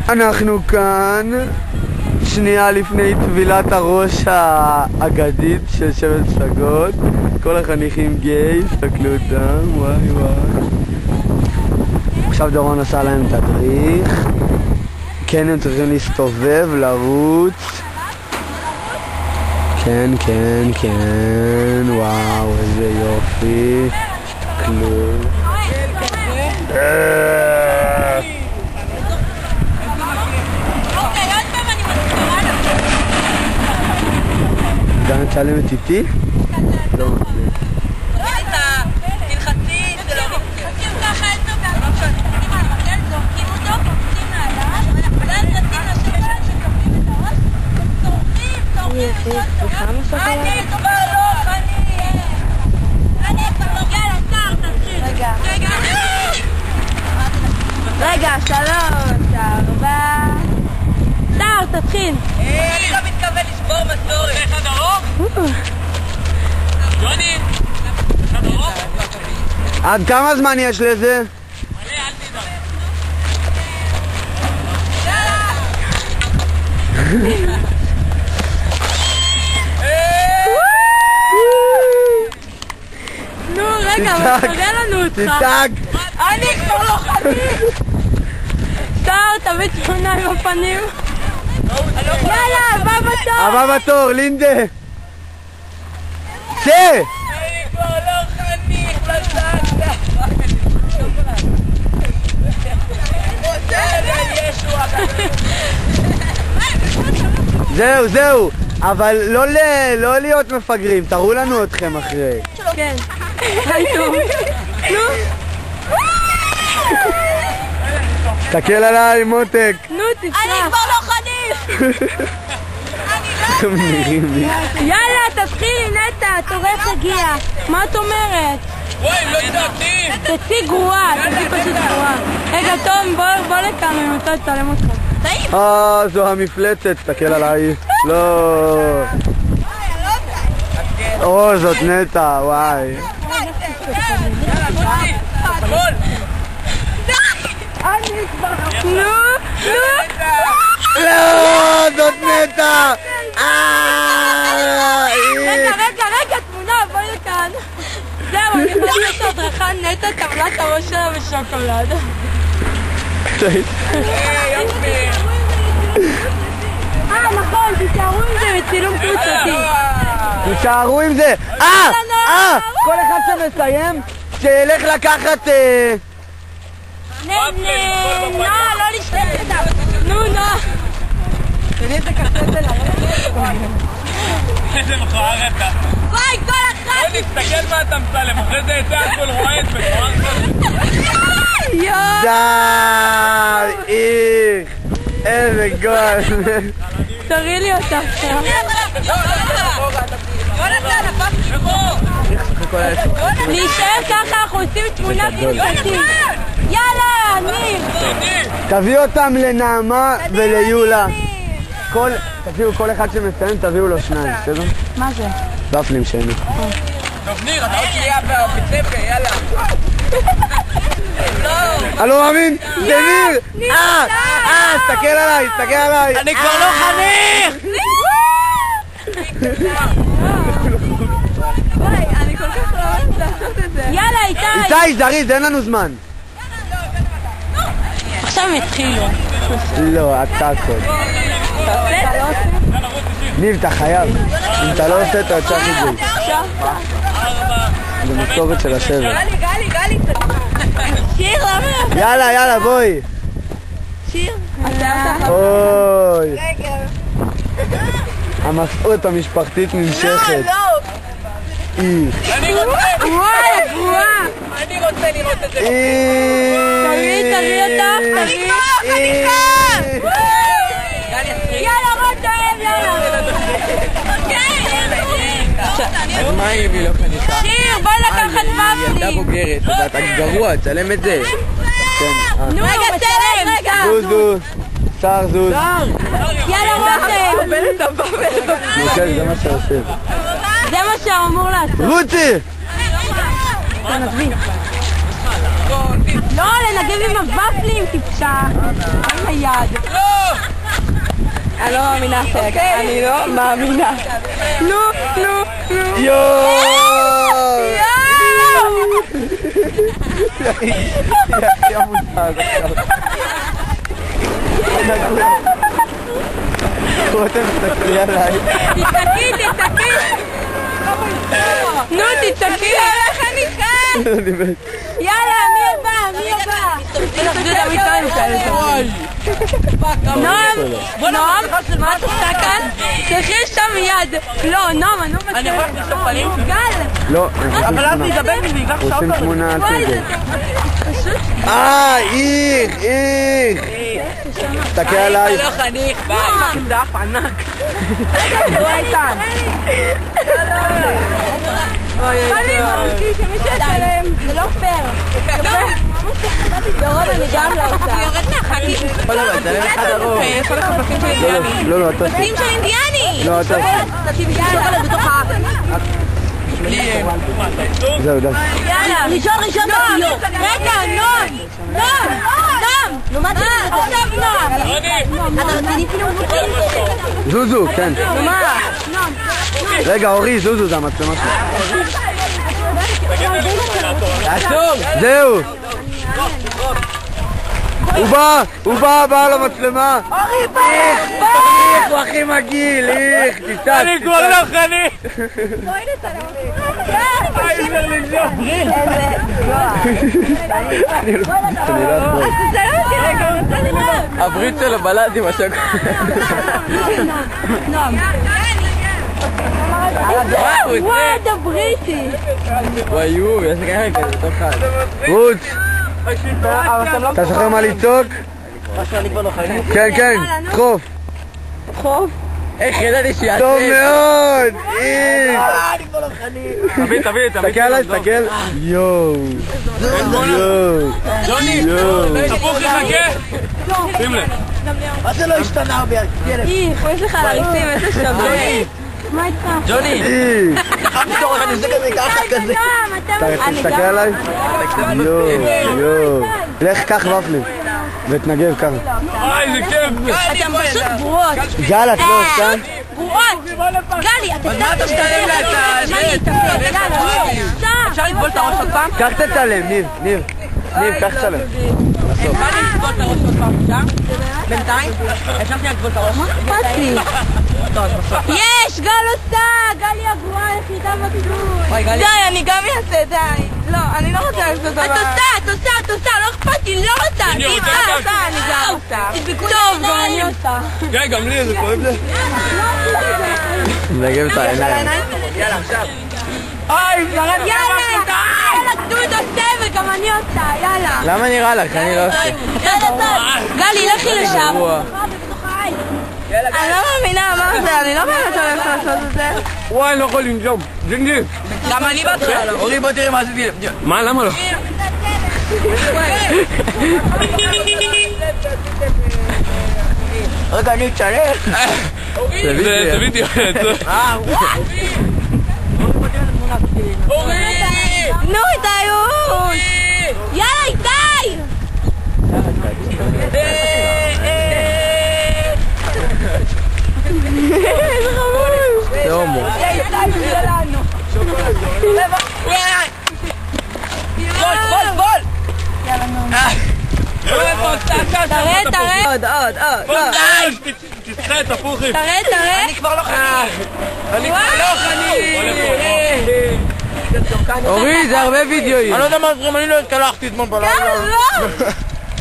אנחנו כאן שנייה לפני טבילת הראש האגדית של שבט פסגות. כל החניכים גיי, הסתכלו אותם, וואי וואי. עכשיו דורון עשה להם תדריך. כן, הם צריכים להסתובב, לרוץ. כן, כן, כן, וואו, איזה יופי. הסתכלו. גם מצלמת איתי? לא מצלמת. תלחצי, זה לא תלחצים ככה את זה זורקים על המקל, זורקים אותו, קופצים מעליו ואז רצים לשבת שקפים את הראש צורכים אני טובה לא, אני יאללה, שר, תתחיל רגע, 3, 4 שר, תתחיל אני לא מתכוון לשבור מסורת אחד ארוך? ג'וני אחד ארוך? עד כמה זמן יש לזה? מלא, אל תדאג. נו רגע, אבל תראה לנו אותך. תצעק. אני כבר לא חניך. שר, תביא תמונה עם הפנים. יאללה, הבא בתור. הבא בתור, לינדה. צא! אני כבר לא חניך, בסדר. זהו, זהו. אבל לא להיות מפגרים, תראו לנו אתכם אחרי. כן. נו. תסתכל עליי, מותק. נו, תצרח. אני כבר לא חניך. אתם נראים לי. יאללה, תתחילי נטע, תורך הגיע. מה את אומרת? וואי, לא צעקתי! תצאי גרועה, תצאי פשוט גרועה. רגע, תום, בוא לכאן, אני רוצה לצלם אותך. זו המפלצת, תסתכל עליי. לא. זאת נטע, וואי. נו, לא, זאת נטע. רגע, תמונה, בואי לכאן. זהו, אני יכולה לעשות הדרכה נטע, טבלת הראש שלה בשוקולד. נכון, תישארו עם זה בצילום קבוצתי. תישארו עם זה. כל אחד שמסיים, שילך לקחת... לא לשתף אותה. נו. תראי איזה קרטט אל הרשת. איזה מכוער אתה. וואי, כל אחד. בוא נסתכל מה אתה מצלם, אחרי זה יצא הכל רועד מכוער. די, איזה גול. תראי לי אותה. להישאר ככה, אנחנו עושים תמונה קבוצתית. יאללה, ניר. תביאו אותם לנעמה וליולה. תביאו כל אחד שמסיים, תביאו לו 2, בסדר? מה זה? ופלים שני. טוב, ניר, אתה עוד שנייה בבית ספר, יאללה. אני לא מאמין, זה ניר! תסתכל עליי, תסתכל עליי! אני כבר לא חניך! וואי, אני כל כך לא אוהבת לעשות את זה. יאללה, איתי! איתי, זריז, אין לנו זמן. עכשיו הם התחילו. לא, אתה הכל. ניב, אתה חייב. אם אתה לא עושה, אתה יוצא הכי גוי. זה מסורת של השבט. גלי. שיר, למה? יאללה, בואי. שיר. אוי. המסורת המשפחתית נמשכת. אני רוצה! וואי, גרועה. אני רוצה לראות את זה. תראי אותך, תראי. יאללה, רותם, יאללה. אז מה אם היא לא חניכה? שיר, בואי לקחת ופלים. ילדה בוגרת, אתה גרוע, תצלם את זה. נו, רגע, צלם, רגע. זוז. שר זוז. יאללה, רותם. נוקל, זה מה שעושה. זה מה שאמור לעשות. רוצי! תנדבי. לא, לנגב עם הוואפלים, טיפשה. עם היד. לא! אני לא מאמינה סק. אני לא מאמינה. נו. יואו! יא מוזר רותם, תסתכלי עליי. תצעקי. נו, תצעקי. איך אני כאן? יאללה, מי הבא? נועם, מה את עושה כאן? תלכי שם מיד. לא, נועם, אני לא מצליח. אני יכולה לעשות פנים? גל. לא, אבל אל תדבק לי, ויקח שעות. רוצים תמונה על תגל. עיר! תסתכל עליי. אתה לא חניך, ביי. דף ענק. זה לא פייר. דורון, אני גם לא רוצה. היא יורד מהחניך. לא, אתה... שים של אינדיאני. לא, אתה... תשים שוקולד בתוך ה... זהו, די. יאללה. ראשון בדיוק. רגע, נועם. נו, מה אתה עכשיו נועם? אתה רציני כאילו מוצאים? זוזו, כן. נו, מה? רגע, אורי, זוזו, זה המצלמה שלו. זהו. הוא בא למצלמה. איך, הוא הכי מגעיל, איך, תצעק. אני כבר לא חניך. הברית שלו בלט עם השקול. וואי, אתה בריטי. וואיו, יש ככה כזה, טוב חד. רוץ! אתה זוכר מה לצעוק? כן, חוף. חוף? איך ידעתי שיעשה? טוב מאוד! תביא. תסתכל עליי, תסתכל. יואו. ג'וני, תפוך לחכה. שים לב. מה זה לא השתנה בי? יש לך להריסים, איזה שווה. מה איתך? ג'וני. אני עושה כזה ככה כזה. תסתכל עליי. יואו. לך קח ופלים. ותנגב ככה. איזה כיף. אתם פשוט ברורות. גל, את לא עושה? ברורות. גלי, אתה מה אתה משתלם לה את זה? אפשר לטבול את הראש עוד פעם? קח תצלם, ניב, קח תצלם. אפשר לטבול את הראש עוד פעם? אפשר? בינתיים? אפשר שנייה לטבול את הראש? אכפת לי. יש! גל עושה! גל היא הגרועה היחידה בכלום. די, אני גם אעשה, די. לא, אני לא רוצה לעשות דבר. את עושה, לא אכפת לי, לא רוצה. אני גם עושה. טוב, גם אני עושה. כן, גם לי זה כואב לי. נגב את העיניים. יאללה, עכשיו. יאללה, תנו את הסבל, גם אני עושה, יאללה. למה נראה לך? אני לא עושה. גלי, לכי לשם. אני לא מאמינה, מה זה? אני לא באמת הולכת לעשות את זה. וואי, אני לא יכול לנשום. ג'ינג'י. גם אני בהתחלה. אורי, בוא תראה מה עשיתי. מה? למה לא? רגע, אני אצלם. זה וידאו. אורי! נו, איתיוש! יאללה, איתי! איזה חמוד! זה הומו. איתי שלנו! בול! יאללה, נו. תראה! עוד! תדחה את הפוכים. תראה! אני כבר לא חניך. אני כבר לא חניך. אורי, זה הרבה וידאוים. אני לא יודע מה עזרים, אני לא התקלחתי אתמול בלילה. גל, לא!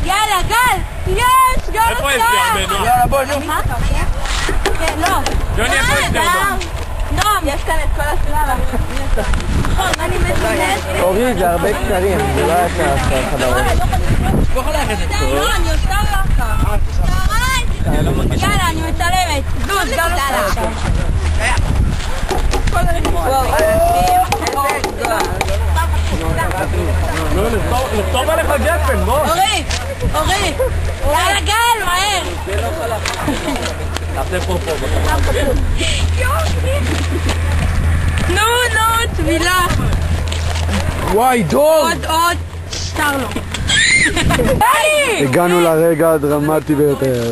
יאללה, גל! יש! גל איפה יש עושה! לי הרבה נועם? יאללה, בוא, נו. מה? כן, לא. ג'וני, איפה יש לי הרבה? נועם, יש כאן את כל הסלאלה. נכון, אני מזוננת. אורי, זה הרבה קצרים. זה לא היה חדרות. בוא חלק את זה. לא, אני עושה ככה. יאללה, אני מצלמת. זוז, גל עושה. לכתוב עליך גפן, בוא. אורי! יאללה גל, מהר! תעשה פה. נו, טבילה! וואי, דור! עוד! שר לו. גלי! הגענו לרגע הדרמטי ביותר.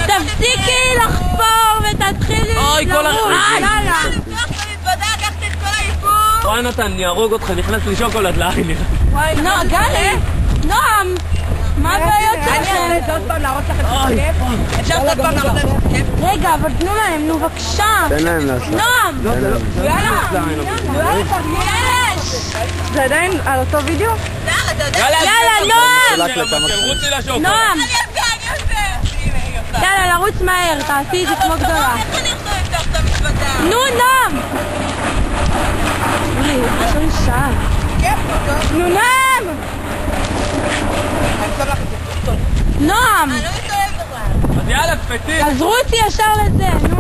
תפסיקי לחפור ותתחילי לרוץ. וואי נתן, אני ארוג אותך, נכנס לי שוקולד לעין. גלי! נועם! מה הבעיות שלכם? אני אעשה עוד פעם להראות לכם את הכיף. אפשר עוד פעם להראות לכם את הכיף? רגע, אבל תנו להם, נו בבקשה. תן להם לעשות. נועם! זה עדיין על אותו וידאו? יאללה, נועם! נועם! יאללה, לרוץ מהר, תעשי את זה כמו גדולה. נו, נועם! שולי, יש לי שעה. נו, נועם! נועם! אז יאללה, תפתי! אז רוצי ישר לזה, נו.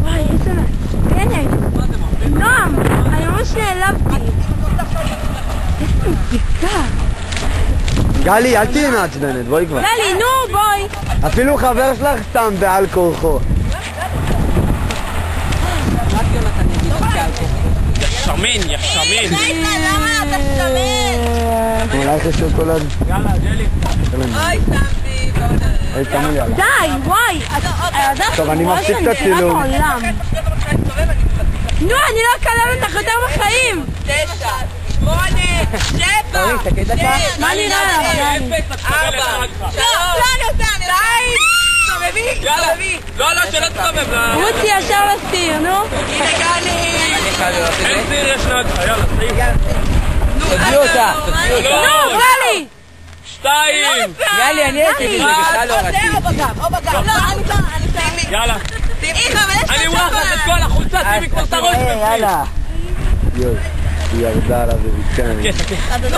וואי, איזה מעצבנת. נועם, אני ממש נעלבתי. איזה מבדיקה. גלי, אל תהי מעצבנת, בואי כבר. גלי, נו, בואי. אפילו חבר שלך סתם בעל כורחו. שמן, יא שמן! למה אתה שמן? אולי אחרי שוקולד. יאללה, גלי! אוי, שמתי. תמו לי עליו. די, וואי. טוב, אני מפסיק את הצילום. נו, אני לא אקלל אותך יותר בחיים. 9, 8, 7, 6, מה נראה לך? 4, 3, אני עושה, 2, סובבי, סובבי. לא, שלא תסובב. רוצי ישר לסיר, נו. הנה גלי. אין סיר, יש נעד. יאללה, סיר. תודיעו אותה. נו, גלי. 2. גלי, אני הייתי בזה, בכלל לא רציתי. או בגב. לא, אני שם. יאללה. אני מורחת את כל החולצה, שימי כבר את הראש. יאללה. יואו, היא ירדה עליו בברכיים.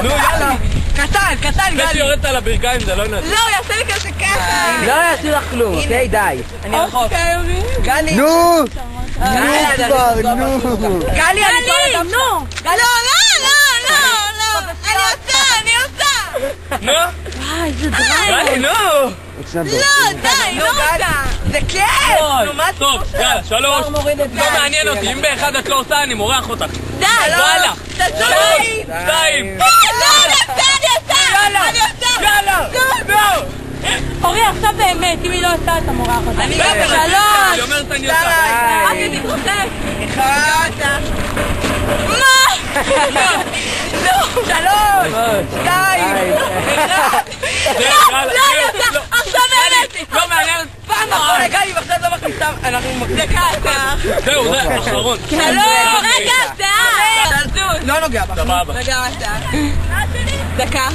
נו, יאללה. קטן, זה גלי. שיורדת על הברכיים זה לא נעד. לא, הוא יעשה לי כזה ככה. לא יעשו לך כלום, אוקיי? די. אני רחוק. גלי, נו! נו כבר, נו! גלי, נו. לא. אני עושה. נו? וואי, זה דרמה. גלי, נו! לא, די, לא רוצה. זה כיף. נו, מה זה? טוב, יאללה, 3. לא מעניין אותי, אם באחד את לא עושה אני מורח אותך. די. וואלה. 2. אני עושה. יאללה. נו! אורי, עכשיו באמת, אם היא לא עושה, אתה מורח אותה. אני 3. אומרת אני עושה. אל תתרחק. 1. מה? 3. 2. לא, עכשיו באמת. לא מעניין. פעם אחרונה, גלי, עכשיו לא מכניסה. אנחנו דקה. זהו, זה אחרון. 3. רגע, שיער. לא נוגע בה. סבבה. רגע, שיער. דקה.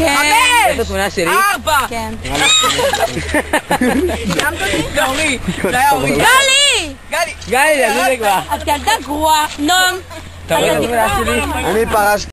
יש לו תמונה שלי? 4. כן. זה אורי. זה היה אורי. גלי! גלי, זה כבר. את ילדה גרועה. נום. אתה רואה את התמונה שלי? אני פרשתי